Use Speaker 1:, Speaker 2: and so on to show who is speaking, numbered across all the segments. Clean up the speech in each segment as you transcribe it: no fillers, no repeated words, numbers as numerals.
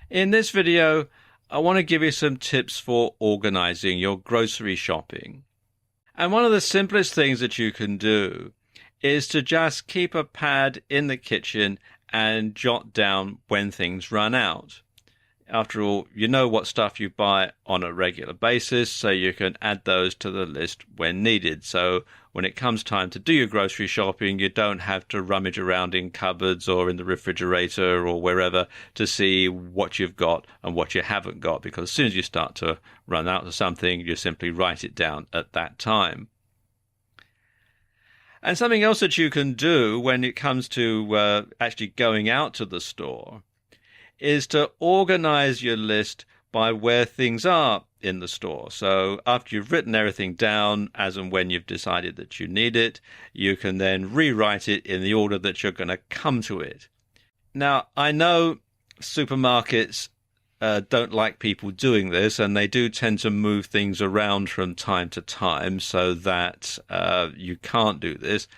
Speaker 1: In this video, I want to give you some tips for organizing your grocery shopping. And one of the simplest things that you can do is to just keep a pad in the kitchen and jot down when things run out. After all, you know what stuff you buy on a regular basis, so you can add those to the list when needed. So when it comes time to do your grocery shopping, you don't have to rummage around in cupboards or in the refrigerator or wherever to see what you've got and what you haven't got, because as soon as you start to run out of something, you simply write it down at that time. And something else that you can do when it comes to actually going out to the store is to organize your list by where things are in the store. So after you've written everything down as and when you've decided that you need it, you can then rewrite it in the order that you're going to come to it. Now, I know supermarkets don't like people doing this, and they do tend to move things around from time to time so that you can't do this.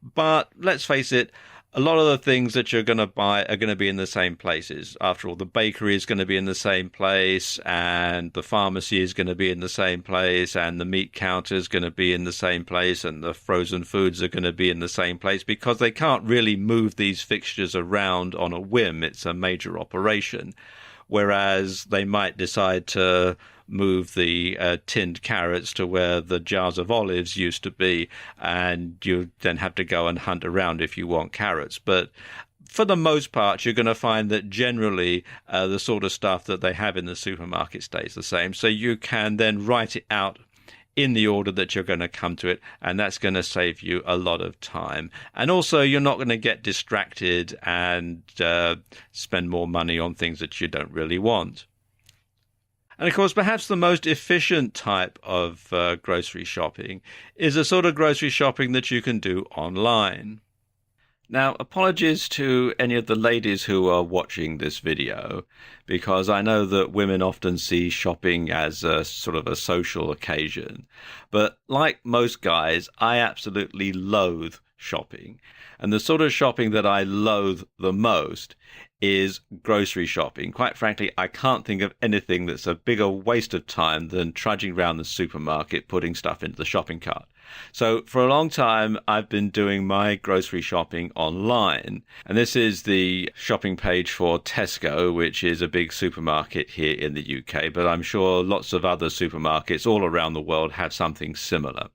Speaker 1: But let's face it, a lot of the things that you're going to buy are going to be in the same places. After all, the bakery is going to be in the same place, and the pharmacy is going to be in the same place, and the meat counter is going to be in the same place, and the frozen foods are going to be in the same place, because they can't really move these fixtures around on a whim. It's a major operation. Whereas they might decide to move the tinned carrots to where the jars of olives used to be, and you then have to go and hunt around if you want carrots. But for the most part, you're going to find that generally the sort of stuff that they have in the supermarket stays the same. So you can then write it out in the order that you're going to come to it, and that's going to save you a lot of time. And also, you're not going to get distracted and spend more money on things that you don't really want. And of course, perhaps the most efficient type of grocery shopping is a sort of grocery shopping that you can do online. Now, apologies to any of the ladies who are watching this video, because I know that women often see shopping as a sort of a social occasion. But like most guys, I absolutely loathe shopping. And the sort of shopping that I loathe the most is grocery shopping. Quite frankly, I can't think of anything that's a bigger waste of time than trudging around the supermarket, putting stuff into the shopping cart. So for a long time, I've been doing my grocery shopping online. And this is the shopping page for Tesco, which is a big supermarket here in the UK. But I'm sure lots of other supermarkets all around the world have something similar.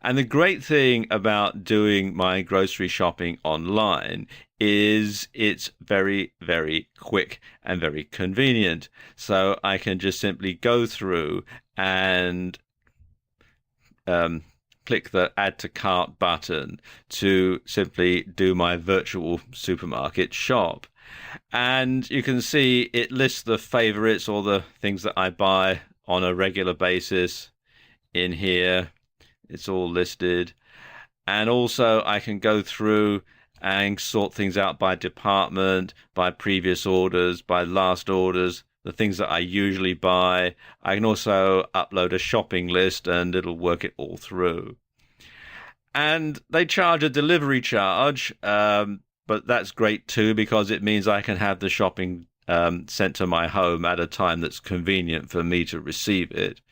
Speaker 1: And the great thing about doing my grocery shopping online is it's very, very quick and very convenient. So I can just simply go through and click the add to cart button to simply do my virtual supermarket shop. And you can see it lists the favorites, or the things that I buy on a regular basis in here. It's all listed. And also I can go through and sort things out by department, by previous orders, by last orders, the things that I usually buy. I can also upload a shopping list and it'll work it all through. And they charge a delivery charge, but that's great too, because it means I can have the shopping sent to my home at a time that's convenient for me to receive it.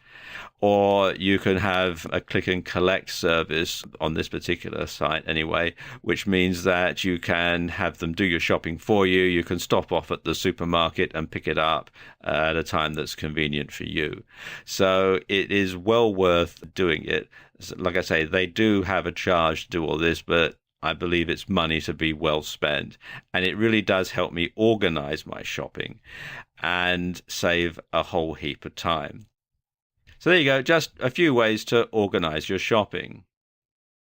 Speaker 1: Or you can have a click and collect service on this particular site anyway, which means that you can have them do your shopping for you. You can stop off at the supermarket and pick it up at a time that's convenient for you. So it is well worth doing it. Like I say, they do have a charge to do all this, but I believe it's money to be well spent. And it really does help me organize my shopping and save a whole heap of time. So there you go, just a few ways to organize your shopping.